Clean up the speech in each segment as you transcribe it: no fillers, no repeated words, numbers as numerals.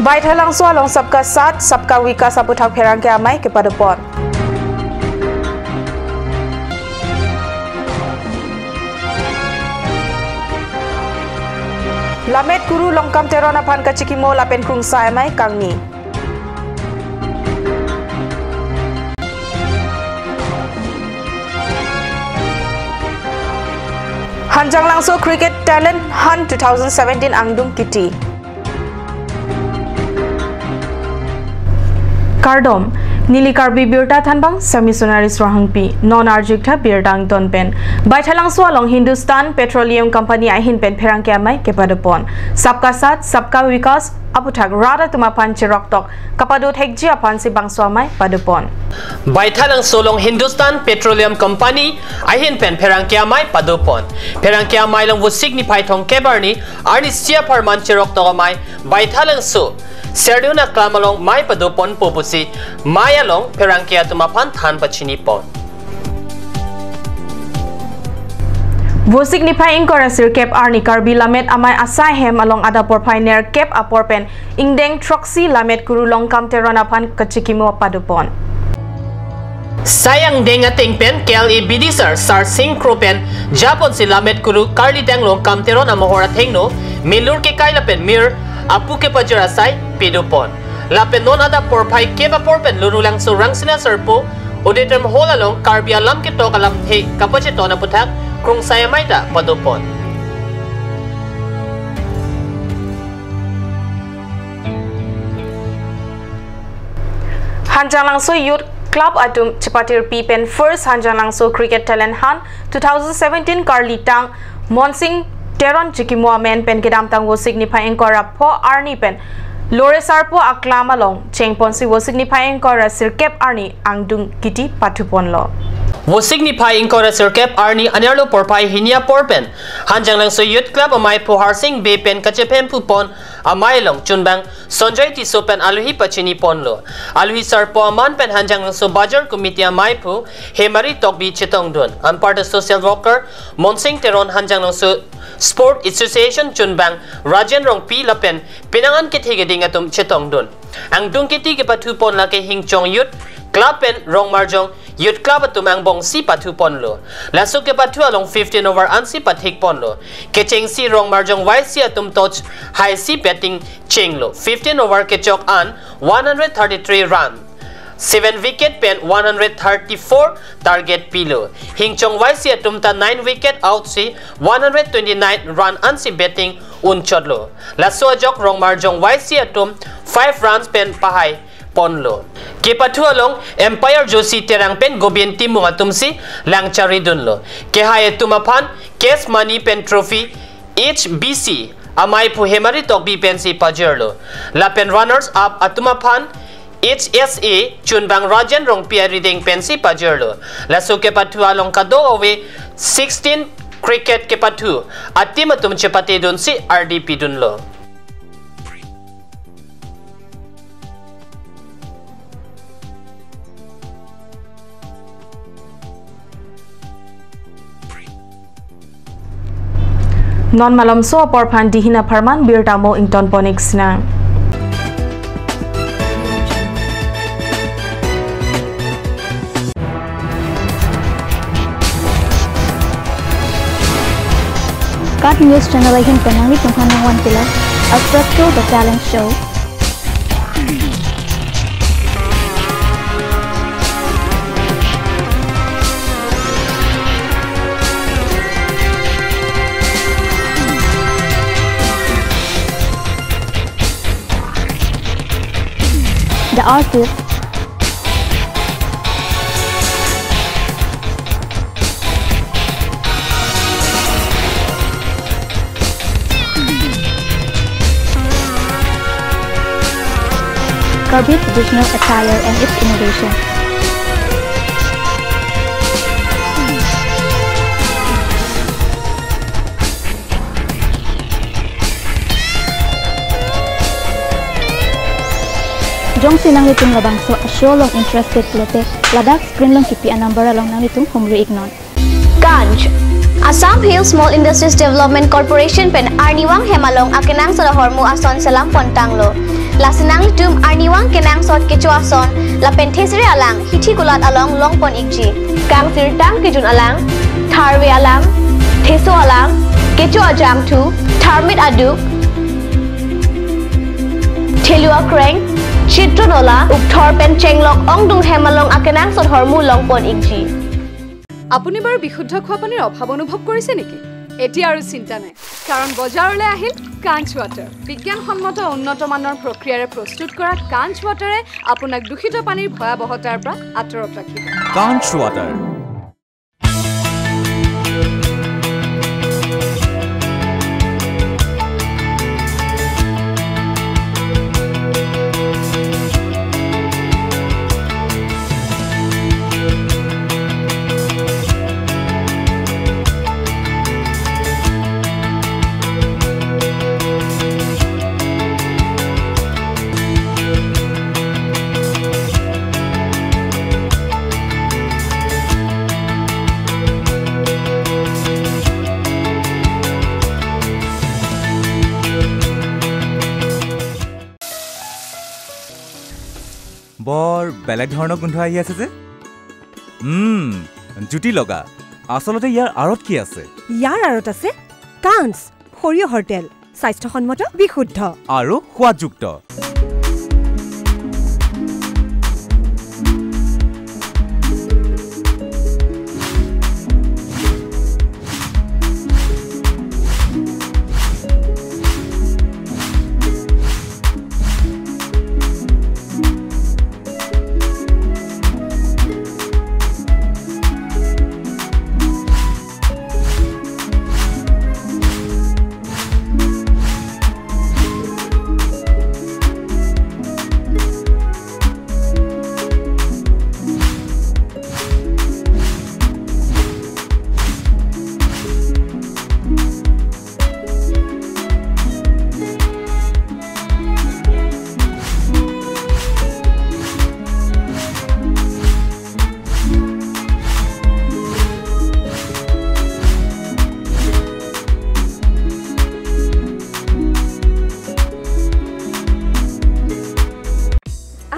Baik langsung along sabka sat, sabka wika saputak perang ke amai kepada pon. Lamet guru longkam terona pan kacikimo lapen krung sa amai kang ni. Hanjang langsung cricket talent hunt 2017 angdung kiti. Kardom Nili Karbi birta thanbang semi-sonaris rohangpi non-arjikta birtang donpen baithalang swalong Hindustan Petroleum Company ahin pen pherang kiamai kepadapon sabka sat sabka wikas aputhak rada tumapan chiroktok kapadut hekji apan si bangswamai padapon baithalang solong Hindustan Petroleum Company ahin pen pherang kiamai padapon pherang kiamai long wo signify thong kebarni arni sia parman chiroktok amai baithalang so Serduna klamalong may padupon pupusi mayalong perangkia tumapan than pachini pon. Wo signify incorasir cap arni Karbi lamet amai asai hem along ada porpainer cap aporpen ingdeng troxy lamet kuru longkam terona pan kachikimo padupon. Sayang denga tingpen KLE bidisar sar syncropen Japon si lamet kuru Karli teng longkam terona mohora thengno milur ke kailapen mir apu ke pajarasai pedopon lapen non ada porpai ke ba porpen lunulang so rangsina serpo odetem holalong Karbi alam ke tokalam the kapache tona puthak krung sayamaita padopon Hanjang langso youth club atum cepatir pipen first hanjang langso cricket talent hunt 2017 Karli tang Monsing Teron Chikimua men pen kedam tang wo signifying kora po arni pen lore sarpo aklama long chengpon si wo signifying kora sirkep arni angdung kiti patupon lo wo signifying kora sirkep arni anerlo porpai hinia porpen hanjang lang so youth club amai po harsing be pen kachepem pupon amai long chunbang sonjai ti sopen aluhi pachini ponlo aluhi sarpo aman pen hanjang lang so bajar committee amai pu hemari tokbi chitong don am part of social worker Monsing Teron hanjang lang so Sport Association Chunbang Rajan Rong Pi Lapen Pinangan Kithige Dingatum Chetong Dun Ang Dungkiti ke patupon la ke Hingchong Youth Club pen Rong Marjong Youth Club atumang bong si patupon lo Lasu ke patu along 15 over ansi pathik pon lo Ke cheng si Rong Marjong YC atum toch high si betting cheng lo 15 over ke chok an 133 run 7 wicket pen 134 target pilo Hingchong YC atumta 9 wicket out si 129 run ansi betting unchodlo laso ajok Rong Marjong YC atum 5 runs pen pahai ponlo kepatu along Empire Joshi terang pen Gobian Timung atumsi langchari dunlo ke haye tumapan case money pen trophy HBC amai pu hemari tokbi pen si pajerlo la pen runners up atumapan HSA Chunbang Rajan Rong Pia reading pensi pajerlo laso ke patu along kado owe 16 cricket ke patu atim atum chepate dun si RDP dunlo non malam so porpan dihina parman birtamo ington bonix na Cut News Channel ay hinpanang itong hanang pila as to the talent show. The artist Karbi traditional attire and its innovation. Jong silang itong labang so show long interested lote ladak screen long kipi ang number along nang itong humri ignon. Ganj Assam Hill Small Industries Development Corporation pen Arniwang Hemalong akinang sa hormu ason salam pontanglo. la sinang litum arniwang kenang sot kecoa son la penthesre alang hithi gulat along longpon ikji kang sirtang kijun alang Karbi alang theso alang kecoa jam thu tharmit aduk thelua kreng chitronola ukthor pen chenglok ongdung hemalong akenang sot hormu longpon ikji আপুনি বাৰু বিশুদ্ধ খোৱা পানীৰ অভাৱ অনুভৱ কৰিছে নেকি এটি আৰু চিন্তা নাই কাৰণ বজাৰলৈ আহিল কাঞ্চ ৱাটাৰ বিজ্ঞানসন্মত উন্নত মানৰ প্ৰক্ৰিয়াৰে প্ৰস্তুত কৰা কাঞ্চ ৱাটাৰে আপোনাক দূষিত পানীৰ ভয়াবহতাৰ পৰা আঁতৰত ৰাখিব কাঞ্চ ৱাটাৰ বৰ বেলেগ ধৰণৰ গোন্ধ আহি আছে যে জুটি লগা আসলতে ইয়াৰ আৰত কি আছে ইয়াৰ আৰত আছে কাঞ্চ সৰিয়হৰ তেল স্বাস্থ্যসন্মত বিশুদ্ধ আৰু সোৱাদযুক্ত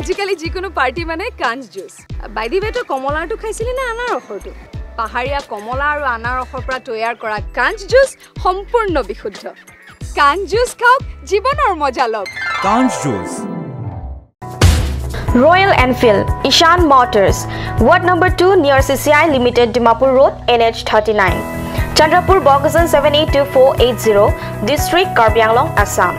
আজিকালি যিকোনো পাৰ্টি মানে কাঞ্চ জুচ বাইদি বেটো কমলাটো খাইছিলি না আনাৰসৰটো পাহাৰীয়া কমলা আৰু আনাৰসৰ পৰা তৈয়াৰ কৰা কাঞ্চ জুচ সম্পূৰ্ণ বিশুদ্ধ কাঞ্চ জুচ খাওক জীৱনৰ মজা লওক কাঞ্চ juice Royal Enfield, Ishan Motors, Ward number 2 near CCI Limited, Dimapur Road, NH 39. Chandrapur, Bogazan 782480, District, Karbi Anglong, Assam.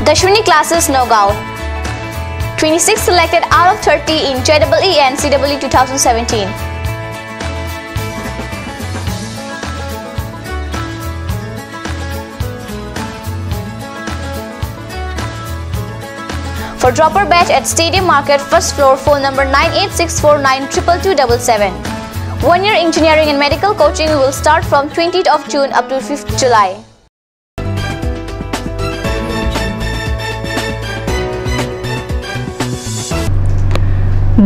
Dashwini classes Nogao 26 selected out of 30 in JEE and CEE 2017 For dropper batch at Stadium Market, first floor, phone number 9864922277. 1 year engineering and medical coaching will start from 20th of June up to 5th July.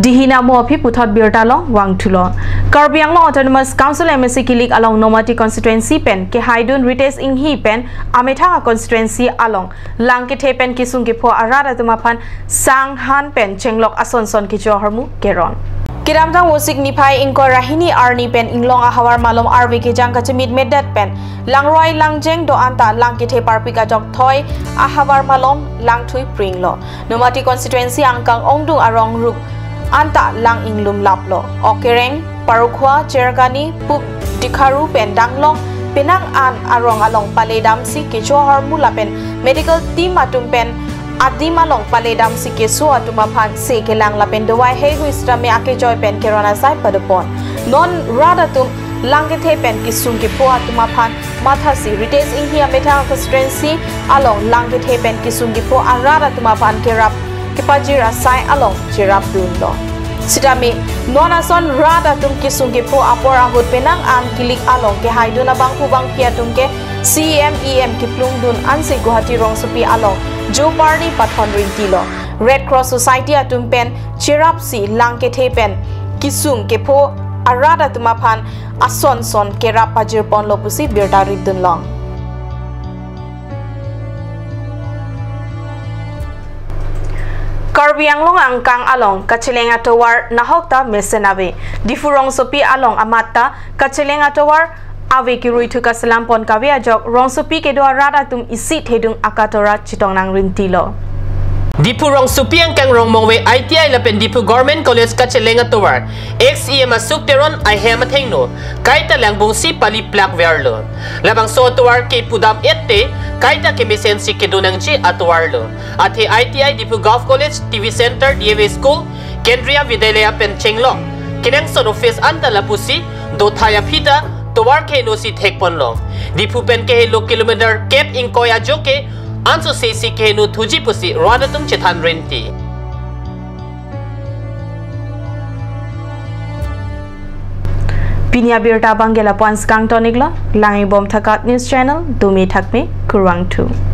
Dihina Moapi Puthot Birtalong, Wangtulon. Karbi Anglong Autonomous Council MSC Kilik along Nomati constituency pen, Ke Haidun Rites in He pen, Ametanga constituency along, Langkete pen Kisungi po Arada Tumapan, Sang Han pen, Chenglok Asonson Kijoharmu, Geron. Kiramtang wo signify in Korahini Arni pen in long ahawar malom RV Kijang Kachamid Medat pen, Langroy Langjeng do Anta, Langkete Parpika Jok Toy, Ahawar malom, Langtui Pringlo. Nomati constituency Angkang Ongdung Arong Ruk. Anta lang inglum laplo. Okereng, Parukwa, Chergani, Pup, Dikaru, Pendanglong, Penang an arong along paledam si Kichohar Mulapen, medical team atumpen, Adimalong paledam si Keso atumapan se kelang lapen dawai he huisrame ake joy pen kerona sai padupon. Non radatum langke the pen kisung ke po atuma phan mathasi retains inghia metha constituency along langke the pen kisung ke po arara atuma phan kerap kepajira sai along jirap dun lo sidami nonason rada tum kisung ke po apora hut penang an kilik along ke haiduna bang hubang pia tum ke CEM kiplung dun ansi Guwahati rong supi along jo party pathon rinti lo Red Cross Society atum pen chirap si langke the pen kisung ke po arada tumaphan ason son kerap pajir pon lo pusi birda ridun long Karbi anglong angkang along kachilenga towar nahokta mesenabe difurong sopi along amata kachilenga towar ave kirui thuka salampon kabe ajok rong sopi ke do rada tum isi thedung akatora chitong nang rintilo Dipu rong supiang kang rong mongwe ITI lapen Dipu Government College kachelenga towar XEM asuk teron ai hema thengno kaita langbong si pali plak verlo labang so towar ke pudam ette kaita ke mesensi ke dunang chi atwar lo athe ITI Dipu Golf College TV Center DAV School Kendriya Vidyalaya pen chenglong kinang son office anta lapusi do thaya phita towar ke no si thekpon lo Dipu pen ke lo kilometer cap inkoya joke Anso sesi kehenu thuji pusi radatum chethan renti. Pinya birta bangela pons kang toniklo langi bom thakat news channel dumi thakme kurwang 2